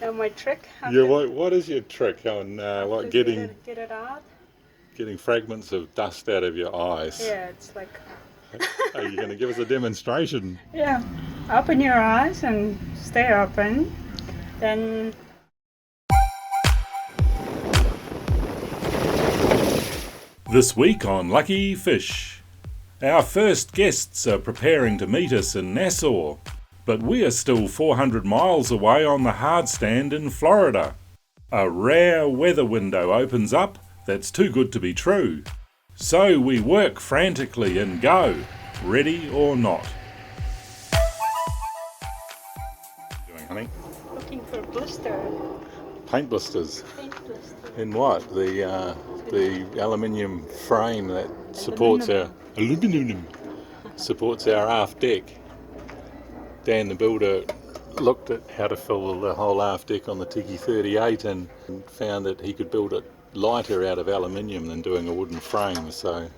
My trick. Yeah, what is your trick on like get it out. getting fragments of dust out of your eyes? Yeah, it's like. Are you going to give us a demonstration? Yeah, open your eyes and stay open. Then. This week on Luckyfish, our first guests are preparing to meet us in Nassau, but we are still 400 miles away on the Hardstand in Florida. A rare weather window opens up that's too good to be true. So we work frantically and go, ready or not. What are you doing, honey? Looking for a blister. Paint blisters. Paint blister. In what? The aluminium frame that supports our aluminium supports our aft deck. Dan the builder looked at how to fill the whole aft deck on the Tiki 38 and found that he could build it lighter out of aluminium than doing a wooden frame. So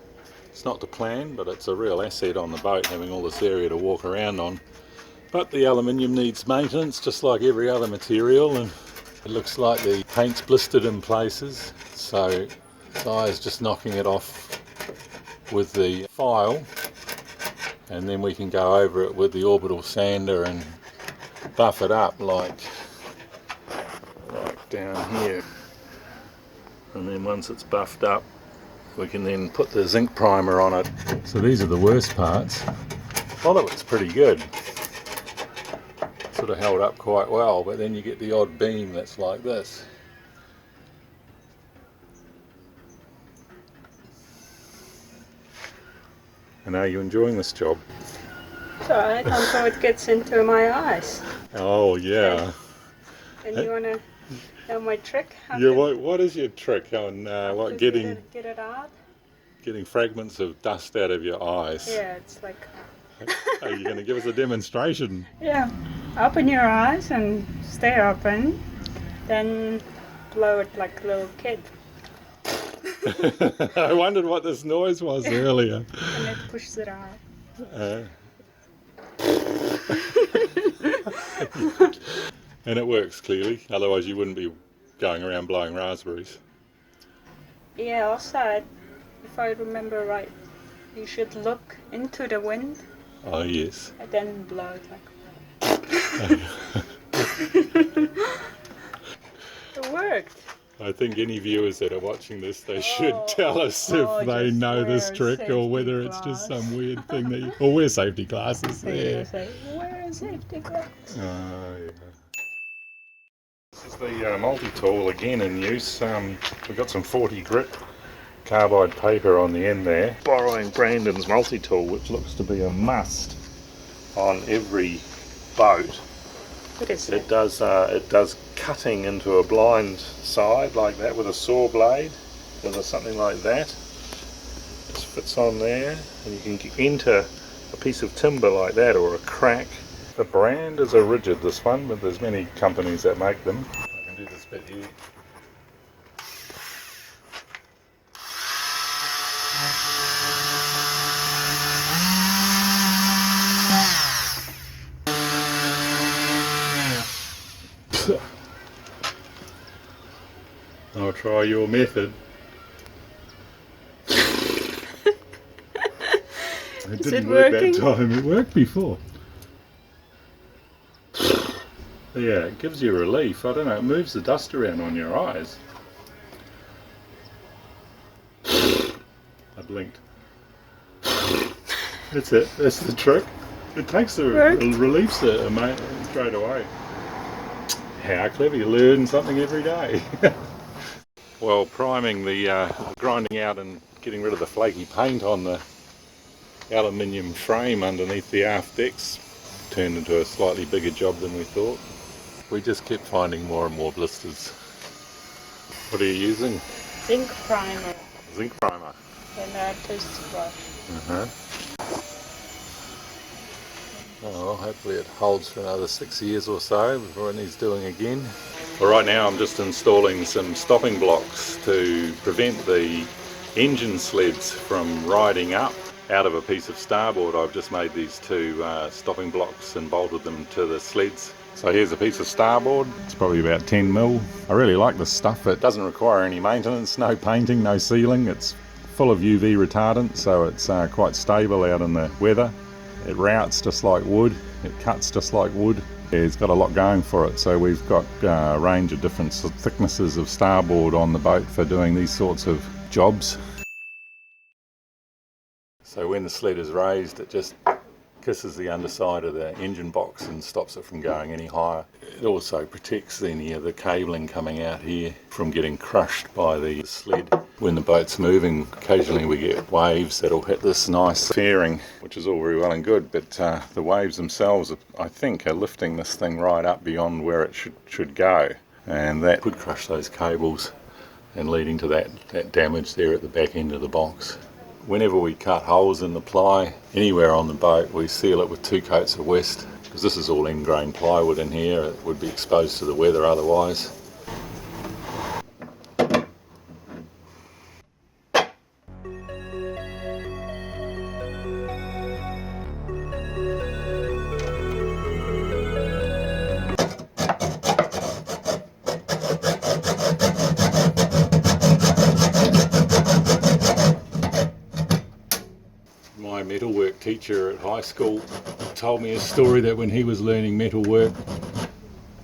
it's not the plan, but it's a real asset on the boat, having all this area to walk around on. But the aluminium needs maintenance just like every other material, and it looks like the paint's blistered in places, so Guy's just knocking it off with the file, and then we can go over it with the orbital sander and buff it up like down here. And then once it's buffed up, we can then put the zinc primer on it. So these are the worst parts. A lot of it's pretty good. Sort of held up quite well, but then you get the odd beam that's like this. And are you enjoying this job? It's alright, until it gets into my eyes. Oh yeah. And you wanna know my trick? Yeah, what is your trick on like getting it out? Getting fragments of dust out of your eyes? Yeah, it's like. Are you going to give us a demonstration? Yeah, open your eyes and stay open. Then blow it like a little kid. I wondered what this noise was earlier. And it pushes it out. And it works clearly, otherwise you wouldn't be going around blowing raspberries. Yeah, also, if I remember right, you should look into the wind. Oh yes. And then blow it like. It worked. I think any viewers that are watching this, they should tell us if they know this trick or whether it's just some weird thing that you... Or wear safety glasses. Yeah. Wear a safety glasses. Oh yeah. This is the multi-tool again in use. We've got some 40 grit carbide paper on the end there. Borrowing Brandon's multi-tool, which looks to be a must on every boat. What is it? It does cutting into a blind side like that with a saw blade, or something like that. This fits on there, and you can enter a piece of timber like that or a crack. The brand is a rigid, this one, but there's many companies that make them. I can do this bit here. I'll try your method. It didn't work that time, it worked before. Yeah, it gives you relief. I don't know, it moves the dust around on your eyes. I blinked. That's it, that's the trick. It takes the relief straight away. How clever, you learn something every day. Well, priming the grinding out and getting rid of the flaky paint on the aluminium frame underneath the aft decks turned into a slightly bigger job than we thought. We just kept finding more and more blisters. What are you using? Zinc primer. Zinc primer. And a toothbrush. Well, hopefully it holds for another 6 years or so before it needs doing again. Well, right now I'm just installing some stopping blocks to prevent the engine sleds from riding up. Out of a piece of starboard I've just made these two stopping blocks and bolted them to the sleds So here's a piece of starboard. It's probably about 10 mil. I really like this stuff. It doesn't require any maintenance, no painting, no sealing. It's full of UV retardant, so it's quite stable out in the weather. It routs just like wood. It cuts just like wood. It's got a lot going for it. So we've got a range of different thicknesses of starboard on the boat for doing these sorts of jobs. So when the sled is raised, it just kisses the underside of the engine box and stops it from going any higher. It also protects any of the cabling coming out here from getting crushed by the sled. When the boat's moving, occasionally we get waves that'll hit this nice fairing, which is all very well and good, but the waves themselves, I think, are lifting this thing right up beyond where it should go, and that could crush those cables and leading to that damage there at the back end of the box. Whenever we cut holes in the ply anywhere on the boat, we seal it with 2 coats of West, because this is all ingrain plywood in here. It would be exposed to the weather otherwise. My metalwork teacher at high school told me a story that when he was learning metalwork,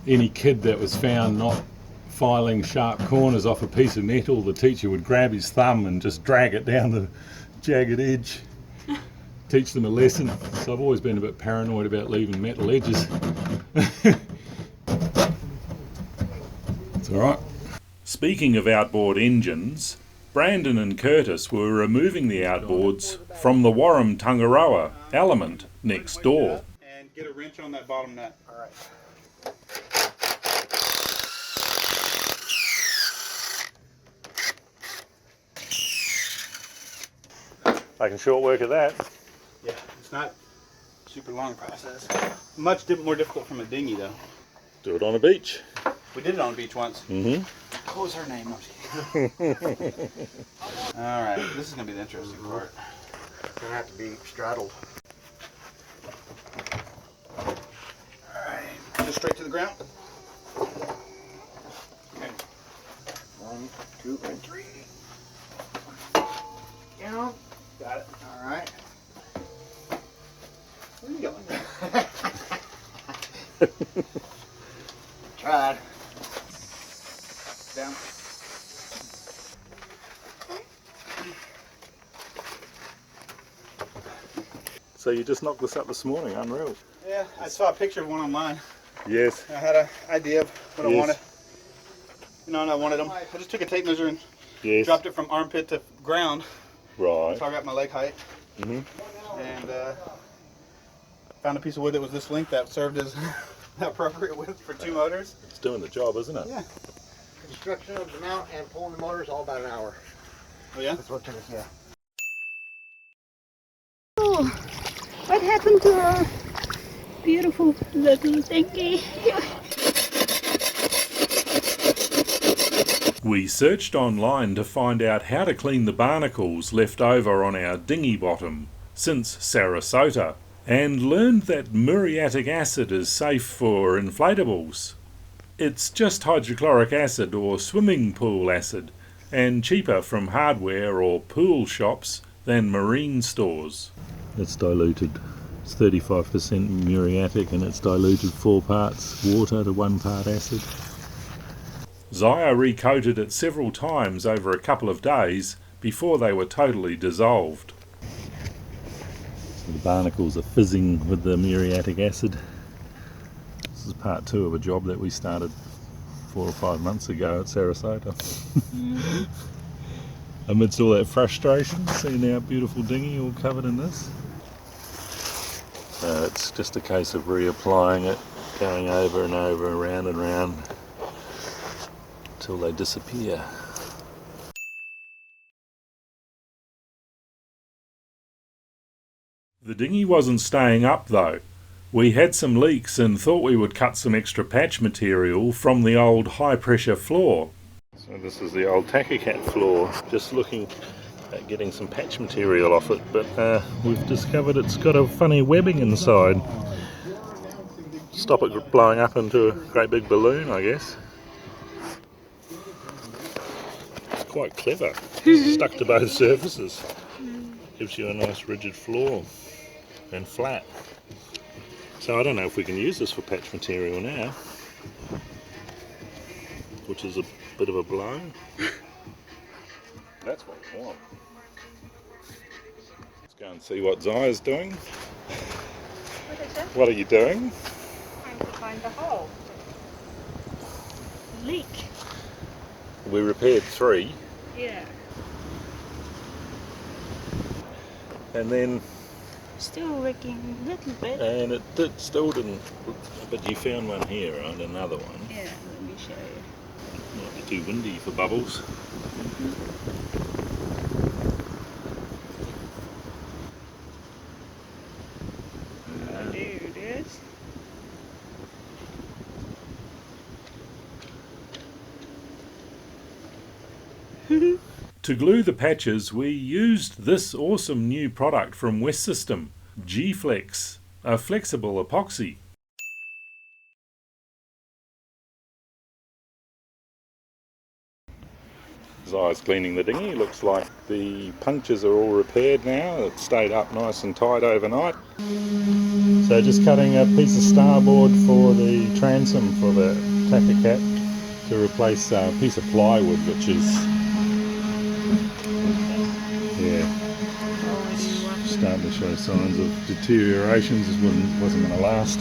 any kid that was found not filing sharp corners off a piece of metal, the teacher would grab his thumb and just drag it down the jagged edge, teach them a lesson. So I've always been a bit paranoid about leaving metal edges. It's all right. Speaking of outboard engines, Brandon and Curtis were removing the outboards from the Warram Tangaroa element next door. And get a wrench on that bottom nut. All right. Making short work of that. Yeah, it's not a super long process. Much more difficult from a dinghy though. Do it on a beach. We did it on the beach once. Mm-hmm. What was her name? All right, this is gonna be the interesting part. It's gonna have to be straddled. All right, just straight to the ground. Okay. 1, 2, and 3. Down. Got it. All right. Where are you going? Tried. Down. So you just knocked this up this morning, unreal. Yeah, I saw a picture of one online. Yes. I had an idea of what I Yes. wanted. You know, and I wanted them. I just took a tape measure and Yes. dropped it from armpit to ground. Right. So I got my leg height. Mm-hmm. And found a piece of wood that was this length that served as the appropriate width for 2 motors. It's doing the job, isn't it? Yeah. Construction of the mount and pulling the motors all about an hour. Oh yeah? That's what it took us, yeah. Oh, what happened to our beautiful little dinghy? We searched online to find out how to clean the barnacles left over on our dinghy bottom since Sarasota, and learned that muriatic acid is safe for inflatables. It's just hydrochloric acid or swimming pool acid, and cheaper from hardware or pool shops than marine stores. It's diluted. It's 35% muriatic and it's diluted 4 parts water to 1 part acid. Zaya recoated it several times over a couple of days before they were totally dissolved. So the barnacles are fizzing with the muriatic acid. This is part 2 of a job that we started 4 or 5 months ago at Sarasota. Amidst all that frustration, seeing our beautiful dinghy all covered in this. So it's just a case of reapplying it, going over and over, around and round, until they disappear. The dinghy wasn't staying up though. We had some leaks and thought we would cut some extra patch material from the old high pressure floor. So this is the old Takacat floor, just looking at getting some patch material off it, but we've discovered it's got a funny webbing inside. stop it blowing up into a great big balloon, I guess. It's quite clever. Stuck to both surfaces. Gives you a nice rigid floor and flat. So I don't know if we can use this for patch material now, which is a bit of a blow. That's what we want. Let's go and see what Zaya's doing. What is it? What are you doing? Trying to find the hole. Leak. We repaired 3, Yeah. and then Still leaking a little bit. and it still didn't. But you found one here, right? Another one. Yeah, let me show you. Might be too windy for bubbles. There it is. To glue the patches, we used this awesome new product from West System, G-Flex, a flexible epoxy. Zaya's cleaning the dinghy. Looks like the punctures are all repaired now. It stayed up nice and tight overnight. So just cutting a piece of starboard for the transom for the tacker cap to replace a piece of plywood, which is starting to show signs of deterioration. This wasn't going to last.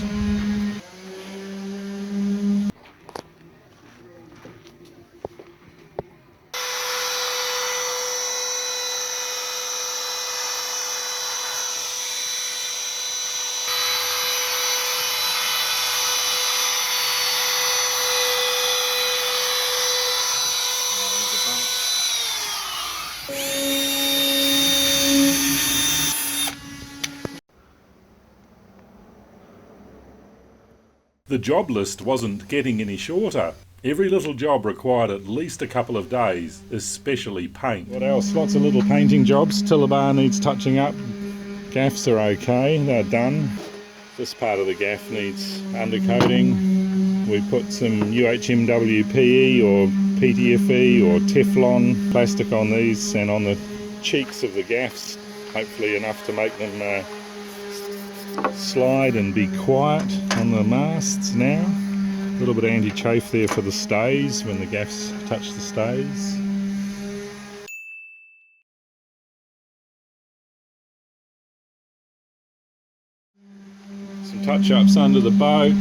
The job list wasn't getting any shorter. Every little job required at least a couple of days, especially paint. What else? Lots of little painting jobs. Tillabar needs touching up. Gaffs are okay, they're done. This part of the gaff needs undercoating. We put some UHMWPE or PTFE or Teflon plastic on these and on the cheeks of the gaffs, hopefully enough to make them slide and be quiet on the masts now. A little bit of anti-chafe there for the stays when the gaffs touch the stays. Some touch-ups under the boat.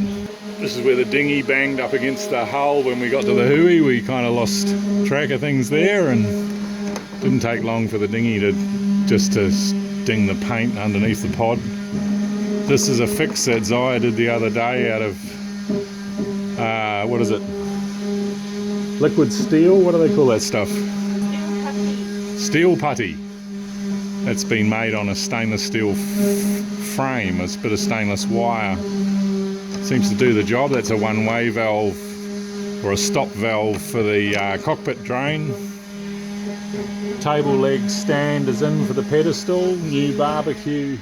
This is where the dinghy banged up against the hull when we got to the hui. We kind of lost track of things there, and didn't take long for the dinghy to sting the paint underneath the pod. This is a fix that Zaya did the other day out of, what is it? Liquid steel? What do they call that stuff? Steel putty. That's been made on a stainless steel frame. It's a bit of stainless wire. Seems to do the job. That's a one-way valve or a stop valve for the cockpit drain. Table leg stand is in for the pedestal. New barbecue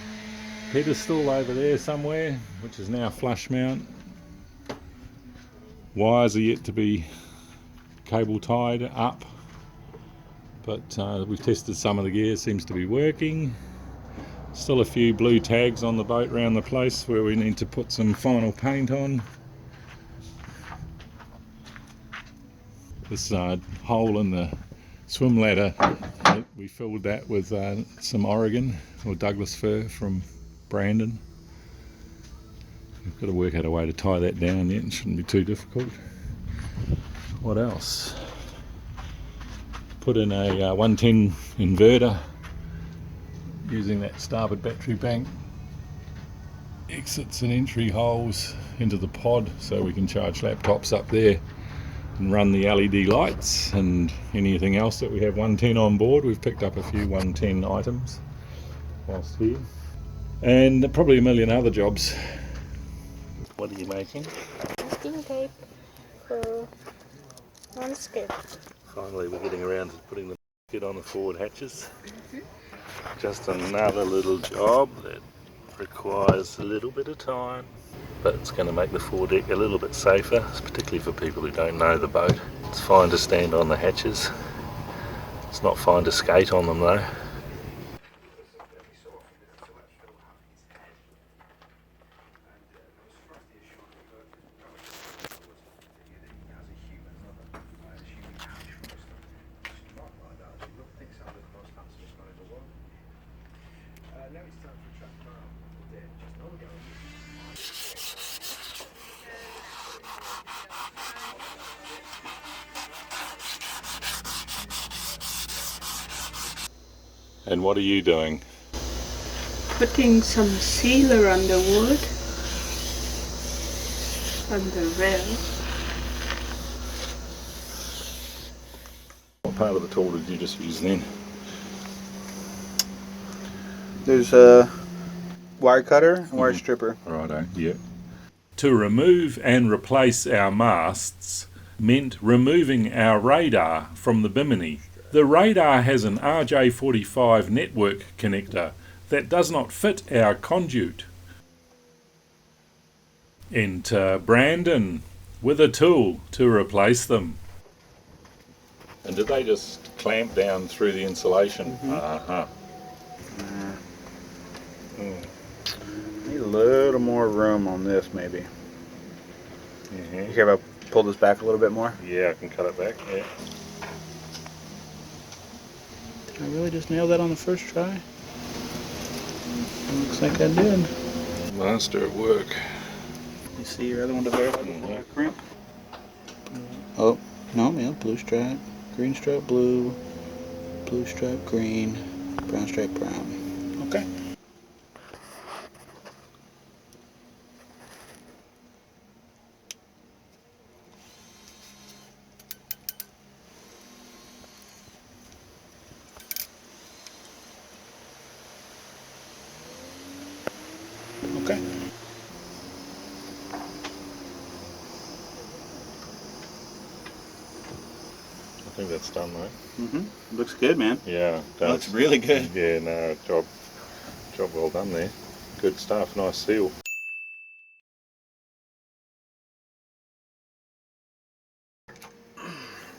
pedestal over there somewhere, which is now flush mount. Wires are yet to be cable tied up, but we've tested some of the gear, seems to be working. Still a few blue tags on the boat around the place where we need to put some final paint on. This hole in the swim ladder, we filled that with some Oregon or Douglas fir from Brandon. We've got to work out a way to tie that down yet. It shouldn't be too difficult. What else? Put in a 110 inverter using that starboard battery bank. Exits and entry holes into the pod so we can charge laptops up there and run the LED lights and anything else that we have 110 on board. We've picked up a few 110 items whilst here. And probably a million other jobs. What are you making? Masking tape for one skip. Finally we're getting around to putting the kit on the forward hatches. Just another little job that requires a little bit of time. but it's going to make the foredeck a little bit safer, particularly for people who don't know the boat. It's fine to stand on the hatches. It's not fine to skate on them though. And what are you doing? Putting some sealer on the wood, on the rail. What part of the tool did you just use then? There's a wire cutter and wire stripper. Righto, yeah. To remove and replace our masts meant removing our radar from the bimini. The radar has an RJ45 network connector that does not fit our conduit. Enter Brandon with a tool to replace them. And did they just clamp down through the insulation? Uh-huh. Need a little more room on this, maybe. You care if I pull this back a little bit more? Yeah, I can cut it back, yeah. Did I really just nail that on the first try? Looks like I did. Master at work. You see your other one to verify the crimp? Oh, no, yeah, blue stripe, green stripe, blue stripe, green, brown stripe, brown. Okay. Okay. I think that's done, mate. Looks good, man. Yeah, it does. Looks really good. Yeah, no, job well done there. Good stuff, nice seal.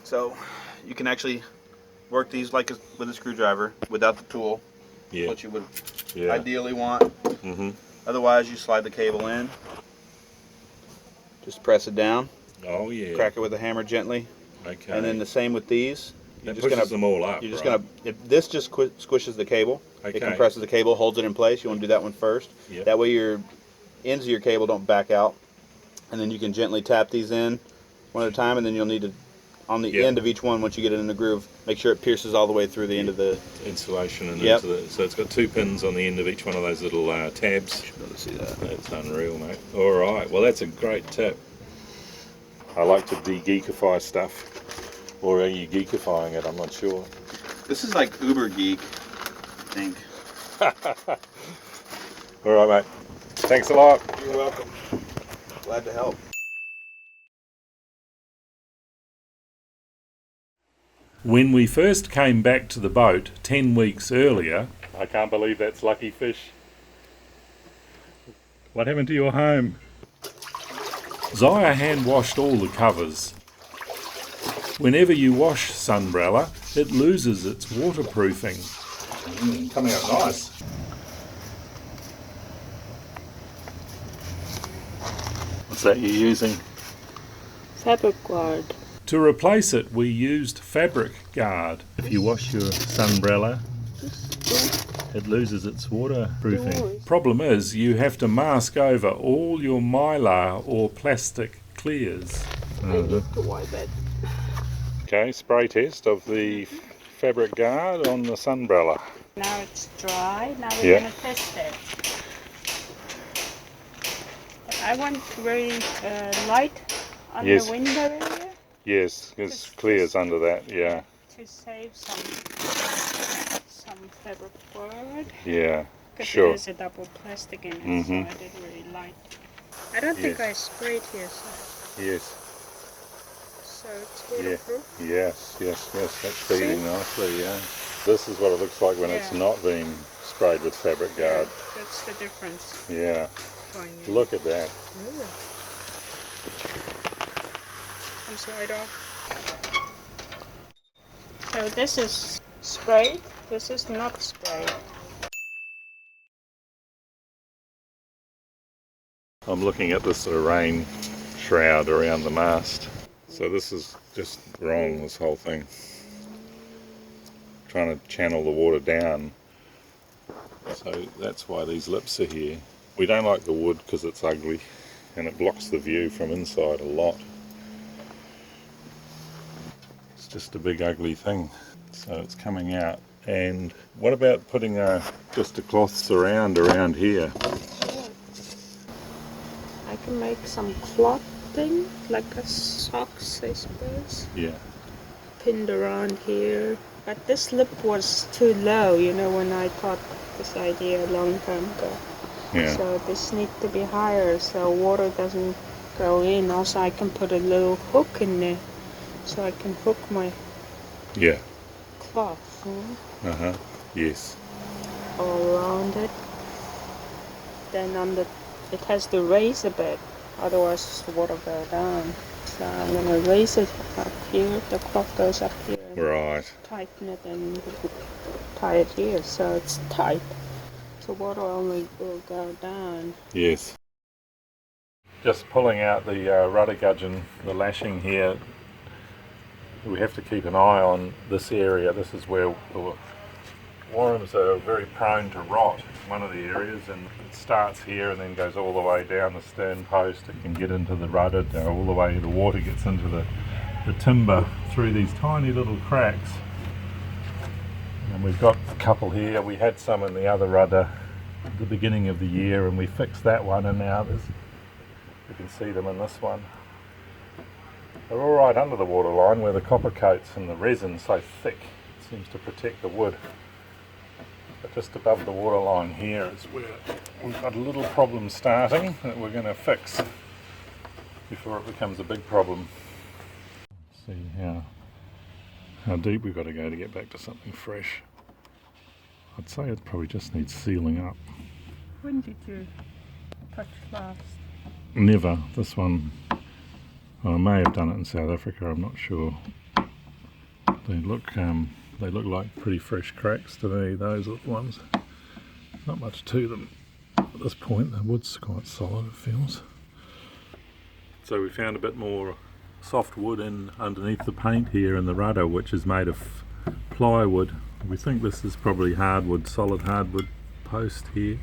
So you can actually work these like with a screwdriver without the tool. Yeah. What you would Yeah. ideally want. Otherwise, you slide the cable in. Just press it down. Oh yeah. Crack it with a hammer gently. Okay. And then the same with these. That pushes them all up. You're just right? if this just squishes the cable. Okay. It compresses the cable, holds it in place. You want to do that one first. Yep. That way your ends of your cable don't back out. And then you can gently tap these in one at a time, and then you'll need to, on the end of each one, once you get it in the groove, make sure it pierces all the way through the end of the insulation and into the. So it's got 2 pins on the end of each one of those little tabs. You should be able to see that. That's unreal, mate. All right. Well, that's a great tip. I like to de-geekify stuff. Or are you geekifying it? I'm not sure. This is like uber geek, I think. All right, mate. Thanks a lot. You're welcome. Glad to help. When we first came back to the boat 10 weeks earlier, I can't believe that's Luckyfish. What happened to your home? Zaya hand washed all the covers. Whenever you wash Sunbrella, it loses its waterproofing. Coming out nice. What's that you're using? Fabric guard. To replace it, we used fabric guard. If you wash your Sunbrella, it loses its waterproofing. Problem is, you have to mask over all your mylar or plastic clears. Okay, spray test of the fabric guard on the Sunbrella. Now it's dry. Now we're going to test it. I want very light on the window area. Yes, there's clears under that, yeah. To save some fabric board. Yeah, Because sure. there's a double plastic in it, so I did really light. I don't think I sprayed here, so, Yes, so it's waterproof. yes, that's feeding nicely, yeah. This is what it looks like when it's not being sprayed with fabric guard. That's the difference. Yeah. tiny. Look at that. Really? Comes right off. So this is sprayed. This is not sprayed. I'm looking at this rain shroud around the mast. So this is just wrong, this whole thing. Trying to channel the water down. So that's why these lips are here. We don't like the wood because it's ugly and it blocks the view from inside a lot. It's just a big ugly thing. So it's coming out. And what about putting just a cloth surround around here? I can make some cloth thing, like a socks, I suppose. Yeah. Pinned around here. But this lip was too low, you know, when I thought this idea a long time ago. Yeah. So this needs to be higher so water doesn't go in. Also I can put a little hook in there so I can hook my Yeah. cloth, you know, Uh-huh. Yes. all around it. Then on the, it has to raise a bit, otherwise the water go down. So I'm gonna raise it up here, the cloth goes up here. Right. Tighten it and tie it here so it's tight. So water only will go down. Yes. Just pulling out the rudder gudgeon, the lashing here. We have to keep an eye on this area. This is where the worms are very prone to rot, one of the areas, and it starts here and then goes all the way down the stern post. It can get into the rudder, all the way the water gets into the timber through these tiny little cracks. And we've got a couple here. We had some in the other rudder at the beginning of the year and we fixed that one, and now you can see them in this one. They're all right under the water line where the copper coats and the resin's so thick it seems to protect the wood. But just above the water line here is where we've got a little problem starting that we're going to fix before it becomes a big problem. See how deep we've got to go to get back to something fresh. I'd say it probably just needs sealing up. When did you touch last? Never. This one, well, I may have done it in South Africa, I'm not sure. They look like pretty fresh cracks to me, those ones. Not much to them at this point. The wood's quite solid, it feels. So we found a bit more soft wood in underneath the paint here in the rudder, which is made of plywood. We think this is probably hardwood, solid hardwood post here.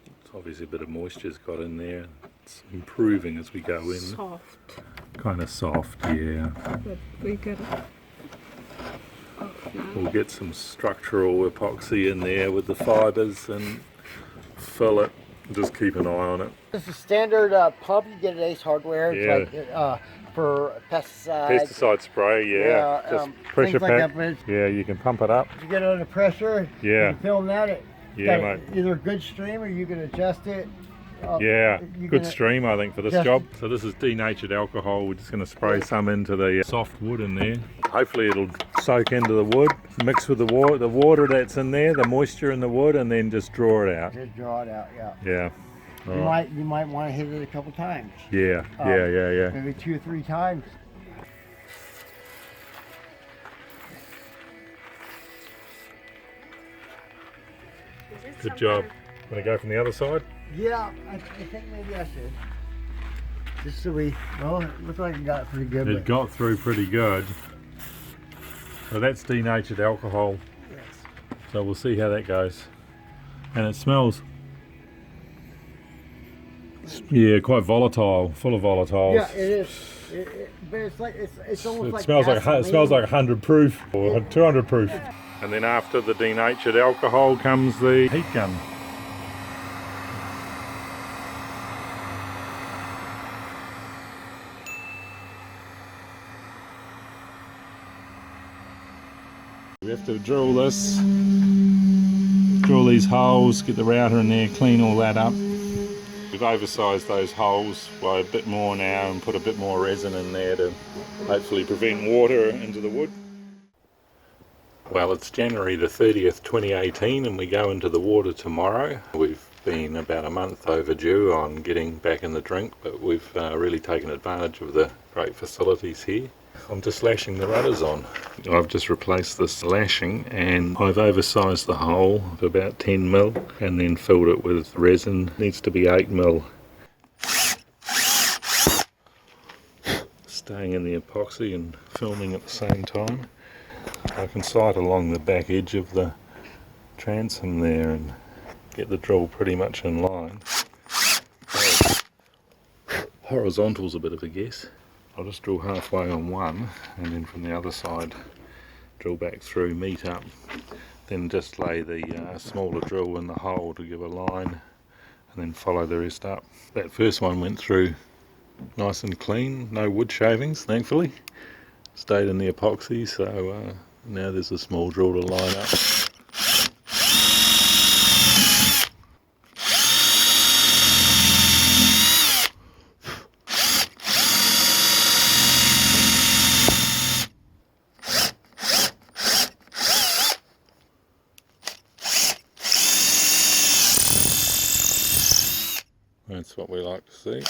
It's obviously a bit of moisture's got in there. It's improving as we go in. Soft. Kind of soft, yeah. But we get it. We'll get some structural epoxy in there with the fibres and fill it. Just keep an eye on it. This is standard pump you get at Ace Hardware. It's like for pesticides. Pesticide spray, yeah. Just pressure like pack. that, Yeah, you can pump it up. you get it under pressure. Yeah. You film that. Yeah, got mate. either a good stream or you can adjust it. Yeah, you good can stream I think for this just- job. So this is denatured alcohol. We're just going to spray some into the soft wood in there. Hopefully it'll soak into the wood, mix with the water that's in there, the moisture in the wood, and then just draw it out. Just draw it out, yeah. Yeah. All right. You might want to hit it a couple times. Yeah. Maybe 2 or 3 times. Good job. Want to go from the other side? Yeah, I think maybe I should. Just so well, it looks like it got pretty good. It got through pretty good. So that's denatured alcohol. Yes. So we'll see how that goes. And it smells, yeah, quite volatile, full of volatiles. Yeah, it is. But it's like it's almost It like smells like gasoline. 100 proof or 200 proof. And then after the denatured alcohol comes the heat gun. We have to drill this, drill these holes, get the router in there, clean all that up. We've oversized those holes by a bit more now and put a bit more resin in there to hopefully prevent water into the wood. Well, it's January the 30th, 2018 and we go into the water tomorrow. We've been about a month overdue on getting back in the drink, but we've really taken advantage of the great facilities here. I'm just lashing the rudders on. I've just replaced this lashing and I've oversized the hole to about 10 mil and then filled it with resin. It needs to be 8 mil. Staying in the epoxy and filming at the same time. I can sight along the back edge of the transom there and get the drill pretty much in line. Horizontal's a bit of a guess. I'll just drill halfway on one and then from the other side drill back through, meet up, then just lay the smaller drill in the hole to give a line and then follow the rest up. That first one went through nice and clean, no wood shavings thankfully, stayed in the epoxy, so now there's a small drill to line up. That's what we like to see.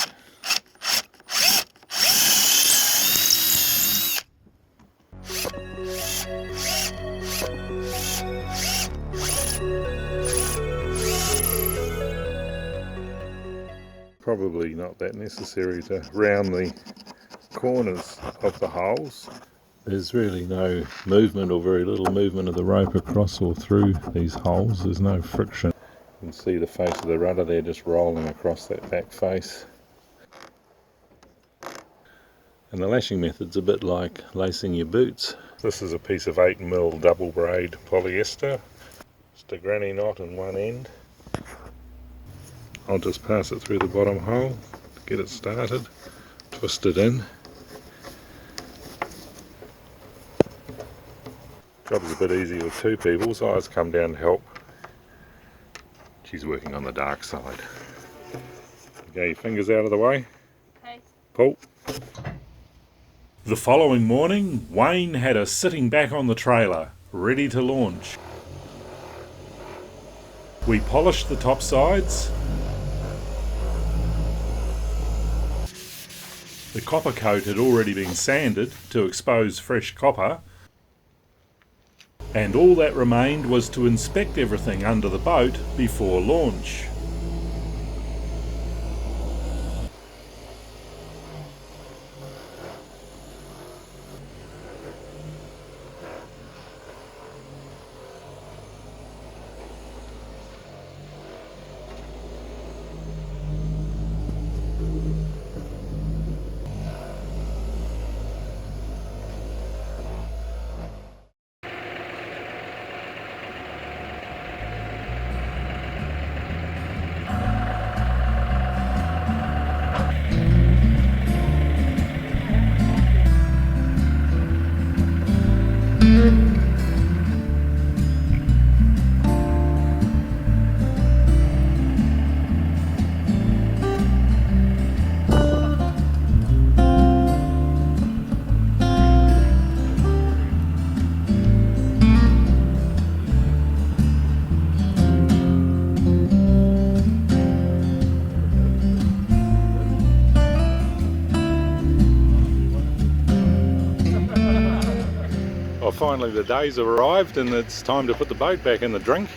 Probably not that necessary to round the corners of the holes. There's really no movement or very little movement of the rope across or through these holes. There's no friction. You can see the face of the rudder there just rolling across that back face. And the lashing method's a bit like lacing your boots. This is a piece of 8 mil double braid polyester. Just a granny knot in one end. I'll just pass it through the bottom hole, get it started, twist it in. Job is a bit easier with two people, so I've come down to help. She's working on the dark side. Okay, your fingers out of the way. Okay. Pull. The following morning, Wayne had us sitting back on the trailer, ready to launch. We polished the top sides. The copper coat had already been sanded to expose fresh copper. And all that remained was to inspect everything under the boat before launch. Finally the day's arrived and it's time to put the boat back in the drink.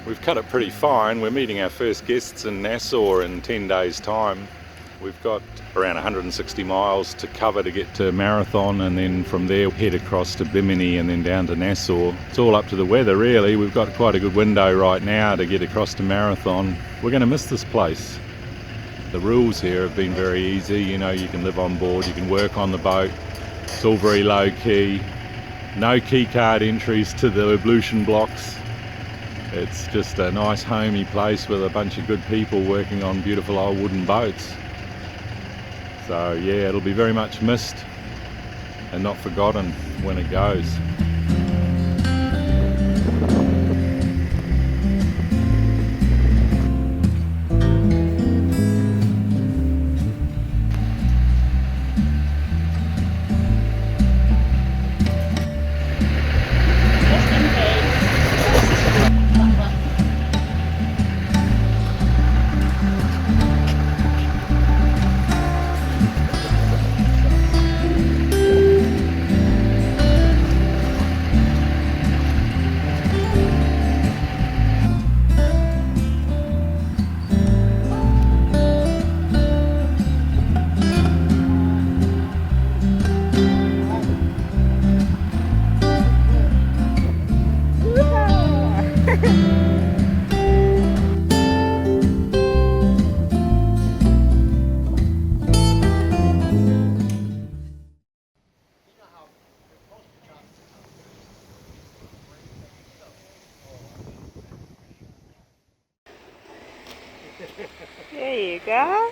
We've cut it pretty fine. We're meeting our first guests in Nassau in 10 days time. We've got around 160 miles to cover to get to Marathon, and then from there head across to Bimini and then down to Nassau. It's all up to the weather really. We've got quite a good window right now to get across to Marathon. We're going to miss this place. The rules here have been very easy. You know, you can live on board, you can work on the boat. It's all very low key. No key card entries to the ablution blocks. It's just a nice homey place with a bunch of good people working on beautiful old wooden boats. So yeah, it'll be very much missed and not forgotten when it goes. you go.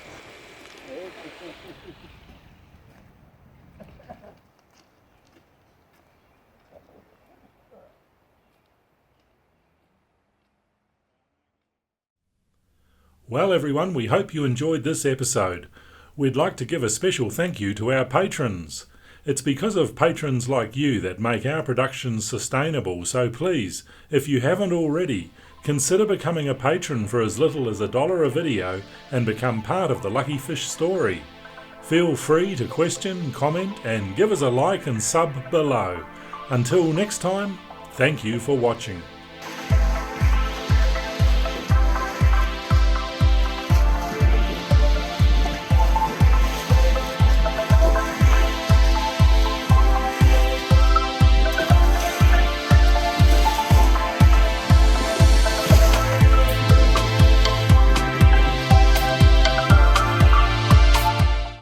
Well everyone, we hope you enjoyed this episode. We'd like to give a special thank you to our patrons. It's because of patrons like you that make our productions sustainable, so please, if you haven't already, consider becoming a patron for as little as $1 a video and become part of the Luckyfish story. Feel free to question, comment and give us a like and sub below. Until next time, thank you for watching.